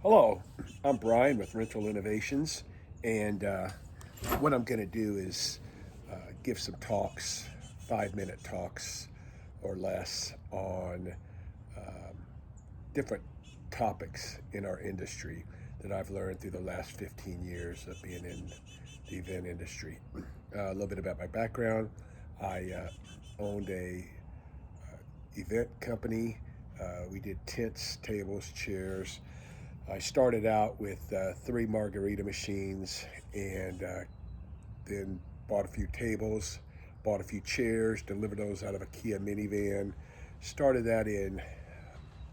Hello, I'm Brian with Rental Innovations, and what I'm going to do is give some talks, 5 minute talks or less, on different topics in our industry that I've learned through the last 15 years of being in the event industry. A little bit about my background. I owned a event company. We did tents, tables, chairs. I started out with three margarita machines and then bought a few tables, bought a few chairs, delivered those out of a Kia minivan. Started that in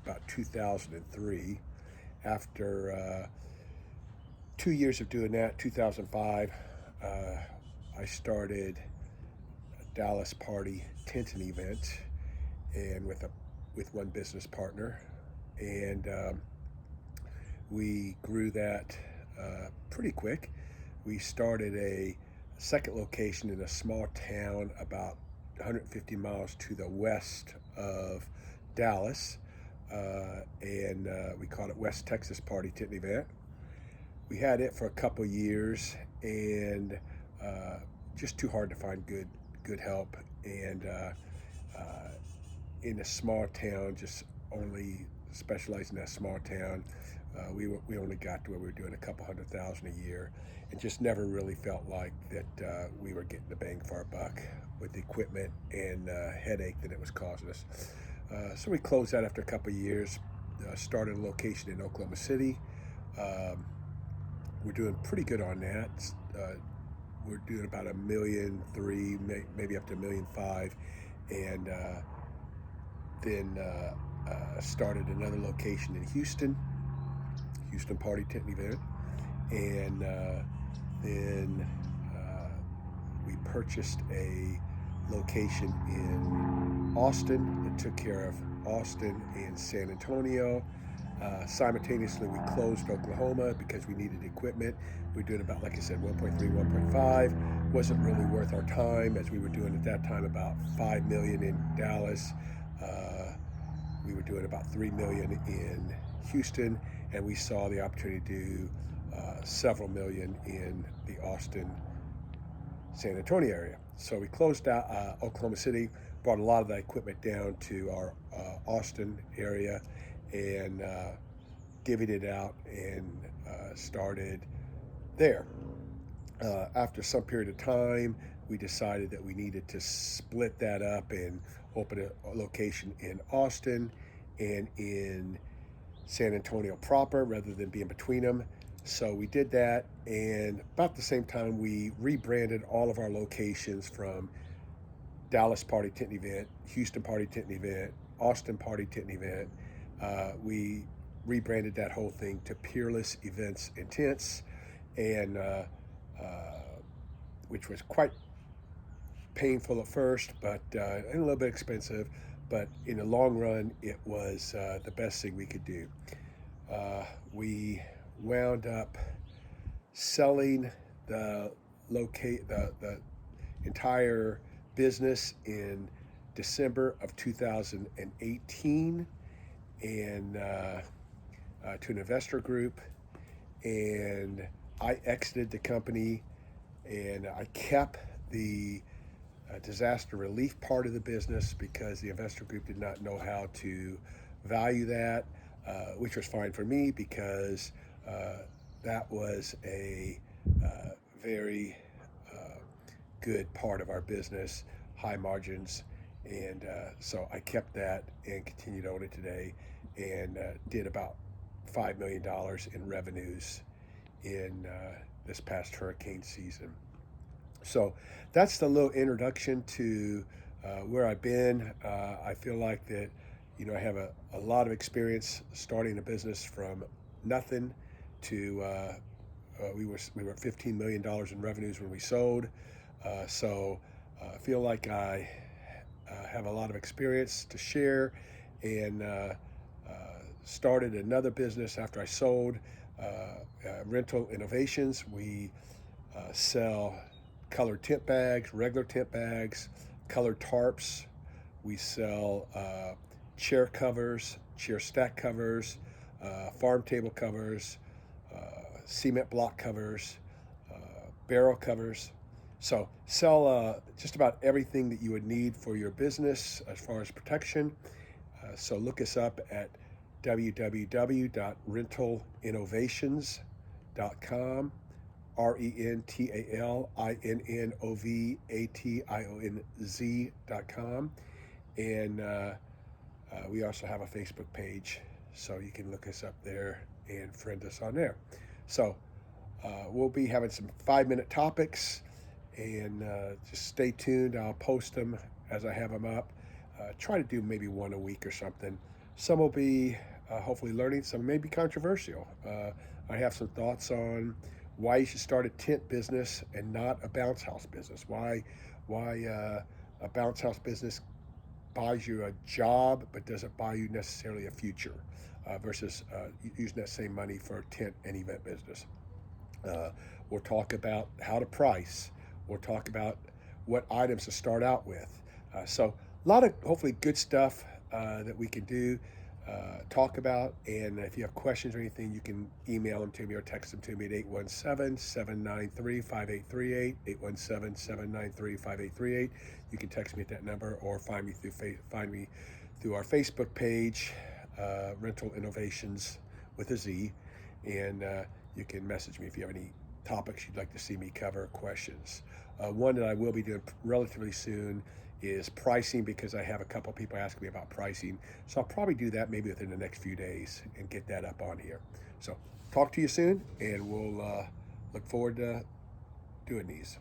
about 2003. After 2 years of doing that, 2005, I started a Dallas party tenting event and with one business partner. And we grew that pretty quick. We started a second location in a small town about 150 miles to the west of Dallas, and we called it West Texas Party Tent Event. We had it for a couple years, and just too hard to find good help. And in a small town, just only specializing in that small town, we only got to where we were doing a couple 100,000 a year, and just never really felt like that we were getting the bang for our buck with the equipment and headache that it was causing us. So we closed that after a couple years. Started a location in Oklahoma City. Um, we're doing pretty good on that. We're doing about 1.3 million, maybe up to 1.5 million, and then started another location in Houston Party Tent Event, and then we purchased a location in Austin that took care of Austin and San Antonio. Simultaneously, we closed Oklahoma because we needed equipment. We were doing about, like I said, 1.3, 1.5. Wasn't really worth our time, as we were doing at that time about 5 million in Dallas. Uh, we were doing about 3 million in Houston, and we saw the opportunity to do several million in the Austin, San Antonio area. So we closed out Oklahoma City, brought a lot of that equipment down to our Austin area, and divvied it out and started there. After some period of time, we decided that we needed to split that up and open a location in Austin and in San Antonio proper rather than being between them. So we did that, and about the same time, we rebranded all of our locations from Dallas Party Tent Event, Houston Party Tent Event, Austin Party Tent Event. We rebranded that whole thing to Peerless Events and Tents, and which was quite painful at first, but and a little bit expensive. But in the long run, it was the best thing we could do. We wound up selling the the entire business in December of 2018, and to an investor group, and I exited the company, and I kept the disaster relief part of the business because the investor group did not know how to value that, which was fine for me because that was a very good part of our business, high margins, and so I kept that and continued to own it today, and did about $5 million in revenues in this past hurricane season. So that's the little introduction to where I've been. I feel like that, I have a lot of experience starting a business from nothing to we were at $15 million in revenues when we sold. So I feel like I have a lot of experience to share, and started another business after I sold, Rental Innovations. We sell colored tent bags, regular tent bags, colored tarps. We sell chair covers, chair stack covers, farm table covers, cement block covers, barrel covers. So sell just about everything that you would need for your business as far as protection. So look us up at www.rentalinnovations.com, RENTALINNOVATIONZ.com. And we also have a Facebook page, so you can look us up there and friend us on there. So we'll be having some 5-minute topics, and just stay tuned. I'll post them as I have them up. Try to do maybe one a week or something. Some will be hopefully learning, some may be controversial. I have some thoughts on why you should start a tent business and not a bounce house business. Why a bounce house business buys you a job but doesn't buy you necessarily a future, versus using that same money for a tent and event business. We'll talk about how to price. We'll talk about what items to start out with. So a lot of hopefully good stuff that we can do, talk about. And if you have questions or anything, you can email them to me or text them to me at 817-793-5838, 817-793-5838. You can text me at that number or find me through our Facebook page, Rental Innovations with a Z. And you can message me if you have any topics you'd like to see me cover, questions. One that I will be doing relatively soon is pricing, because I have a couple people asking me about pricing. So I'll probably do that maybe within the next few days and get that up on here. So talk to you soon, and we'll look forward to doing these.